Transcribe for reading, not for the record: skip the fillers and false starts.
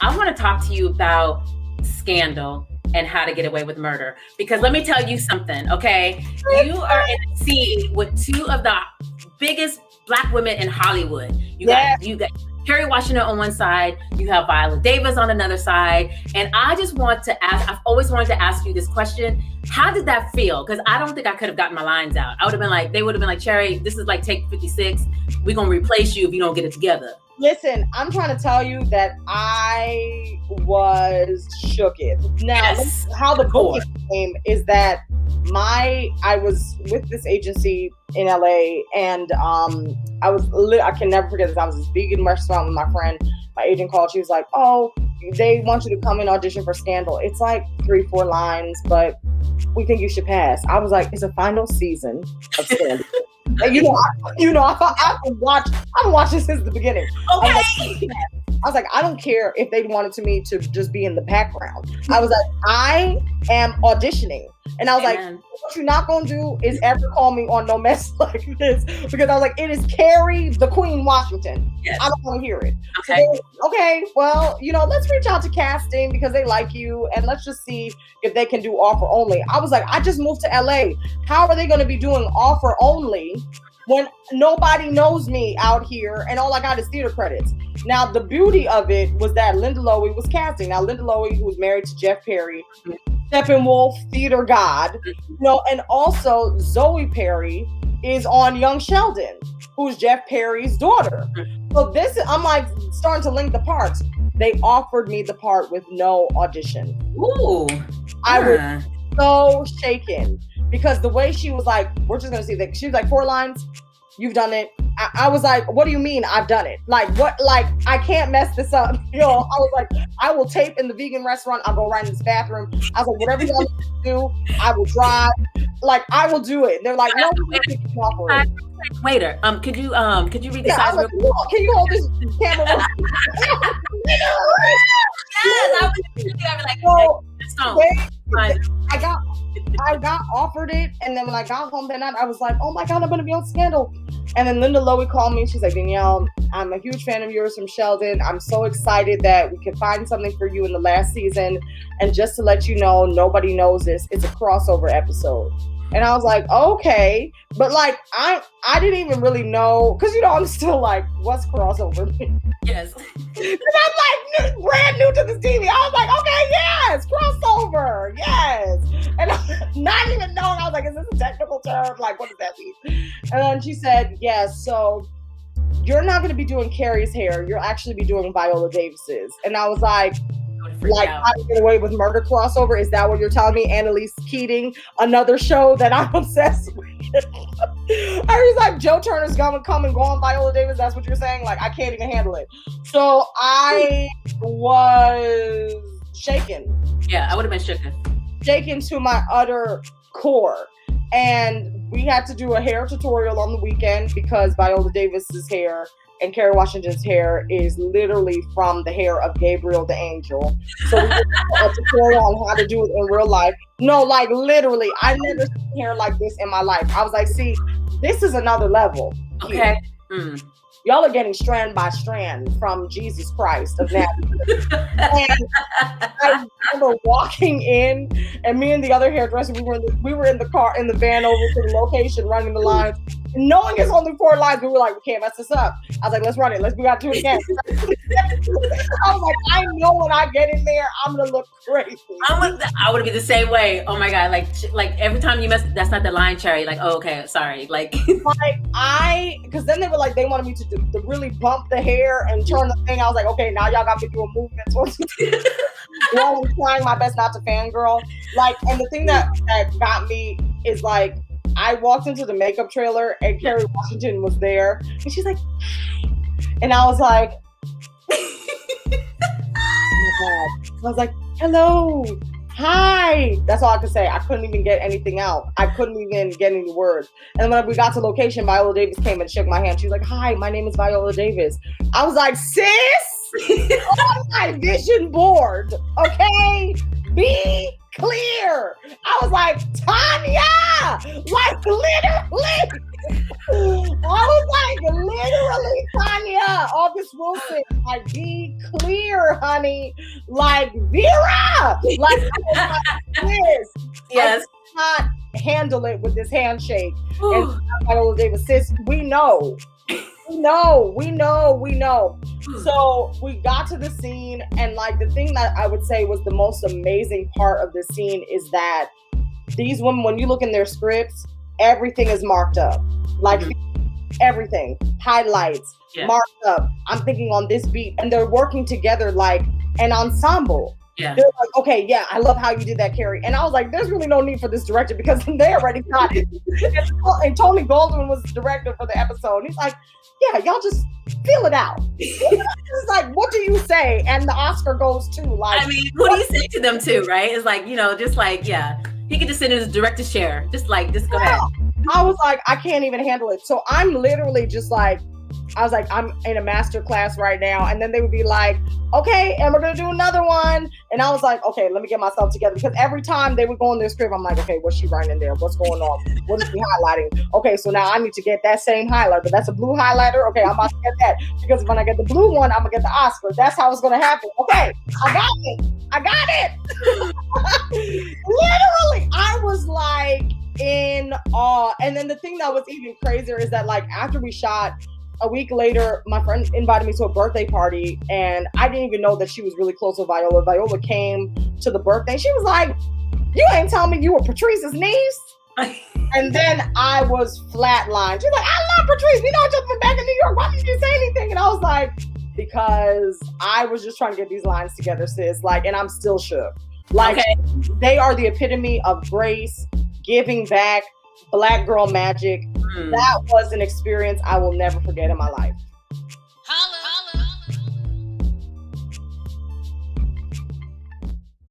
I want to talk to you about Scandal and How to Get Away with Murder. Because let me tell you something, okay? You are in a scene with two of the biggest Black women in Hollywood. You got Kerry Washington on one side, you have Viola Davis on another side. And I just want to ask, I've always wanted to ask you this question. How did that feel? Because I don't think I could have gotten my lines out. I would have been like, they would have been like, Cherry, this is like take 56. We're going to replace you if you don't get it together. Listen, I'm trying to tell you that I was shooketh. Now, how the book came is that I was with this agency in LA, and I can never forget this. I was at this vegan restaurant with my friend. My agent called. She was like, "Oh, they want you to come and audition for Scandal. It's like 3-4 lines, but we think you should pass." I was like, "It's a final season of Scandal." And I've been watching since the beginning. Okay. I was like, I don't care if they wanted me to just be in the background. I was like, I am auditioning. And I was like, what you're not going to do is ever call me on no mess like this. Because I was like, it is Kerry, the Queen Washington. Yes. I don't want to hear it. Okay. So well, let's reach out to casting because they like you. And let's just see if they can do offer only. I was like, I just moved to LA. How are they going to be doing offer only when nobody knows me out here and all I got is theater credits? Now, the beauty of it was that Linda Lowy was casting. Now, Linda Lowy, who was married to Jeff Perry, Steppenwolf, theater god, and also Zoe Perry is on Young Sheldon, who's Jeff Perry's daughter. So I'm like starting to link the parts. They offered me the part with no audition. Ooh. I was so shaken because the way she was like, we're just going to see that. She was like, 4 lines. You've done it. I was like, what do you mean I've done it? Like, what? Like, I can't mess this up. I was like, I will tape in the vegan restaurant. I'll go right in this bathroom. I was like, whatever you want me to do, I will drive. Like, I will do it. And they're like, no, we can cooperate. Waiter, could you read the size? Like, can you hold this camera? Yes, I was like, I got offered it, and then when I got home that night, I was like, oh my God, I'm going to be on Scandal. And then Linda Lowy called me, and she's like, Danielle, I'm a huge fan of yours from Sheldon. I'm so excited that we can find something for you in the last season. And just to let you know, nobody knows this. It's a crossover episode. And I was like, okay. But like, I didn't even really know, because I'm still like, what's crossover? Yes. Because I'm like brand new to this TV. I was like, okay, yes, crossover, yes. And I'm not even knowing, I was like, is this a technical term? Like, what does that mean? And then she said, yes, so you're not going to be doing Carrie's hair. You'll actually be doing Viola Davis's. And I was like, How to Get Away with Murder crossover? Is that what you're telling me? Annalise Keating, another show that I'm obsessed with. I was like, Joe Turner's gonna come and go on Viola Davis. That's what you're saying? Like, I can't even handle it. So I was shaken. Yeah, I would have been shaken to my utter core. And we had to do a hair tutorial on the weekend because Viola Davis's hair and Kerry Washington's hair is literally from the hair of Gabriel the Angel. So we did a tutorial on how to do it in real life. No, like literally, I never seen hair like this in my life. I was like, see, this is another level. Okay. Y'all are getting strand by strand from Jesus Christ of Nazareth. And I remember walking in, and me and the other hairdresser, we were in the van over to the location running the lines. Knowing it's only 4 lines, we were like, we can't mess this up. I was like, let's run it. We got to do it again. I was like, I know when I get in there, I'm going to look crazy. I would be the same way. Oh my God. Like every time you mess, that's not the line, Cherry. Like, oh, okay, sorry. Because then they were like, they wanted me to really bump the hair and turn the thing. I was like, okay, now y'all got me doing movements. While I'm trying my best not to fangirl. Like, and the thing that got me is like, I walked into the makeup trailer and Kerry Washington was there, and she's like, hi. And I was like, oh my God. I was like, hello, hi. That's all I could say. I couldn't even get anything out. I couldn't even get any words. And when we got to location, Viola Davis came and shook my hand. She was like, hi, my name is Viola Davis. I was like, sis, on my vision board, okay? Be clear. I was like, Tanya, like literally. I was like, literally, Tanya, August Wilson, like, be clear, honey. Like, Vera, like, this. Yes. I cannot handle it with this handshake. And Viola Davis, sis, we know. We know. So we got to the scene, and like the thing that I would say was the most amazing part of this scene is that these women, when you look in their scripts, everything is marked up. Like everything, highlights, marked up. I'm thinking on this beat, and they're working together like an ensemble. Yeah. They're like, okay, yeah, I love how you did that, Carrie. And I was like, there's really no need for this director because they already got it. And Tony Goldwyn was the director for the episode. And he's like, yeah, y'all just feel it out. It's like, what do you say? And the Oscar goes to like, I mean, what do you say to them too, right? It's like, you know, just like, yeah, he could just sit in his director's chair. Just go ahead. I was like, I can't even handle it. So I'm literally just like, I was like, I'm in a master class right now. And then they would be like, okay, and we're going to do another one. And I was like, okay, let me get myself together. Because every time they would go in their script, I'm like, okay, what's she writing in there? What's going on? What is she highlighting? Okay, so now I need to get that same highlighter. That's a blue highlighter. Okay, I'm about to get that. Because when I get the blue one, I'm going to get the Oscar. That's how it's going to happen. Okay, I got it. Literally, I was like in awe. And then the thing that was even crazier is that like after we shot, a week later, my friend invited me to a birthday party, and I didn't even know that she was really close with Viola. Viola came to the birthday. She was like, you ain't telling me you were Patrice's niece? And then I was flatlined. She's like, I love Patrice. We know each other from back in New York. Why didn't you say anything? And I was like, because I was just trying to get these lines together, sis. Like, and I'm still shook. Like, they are the epitome of grace, giving back, Black girl magic. That was an experience I will never forget in my life.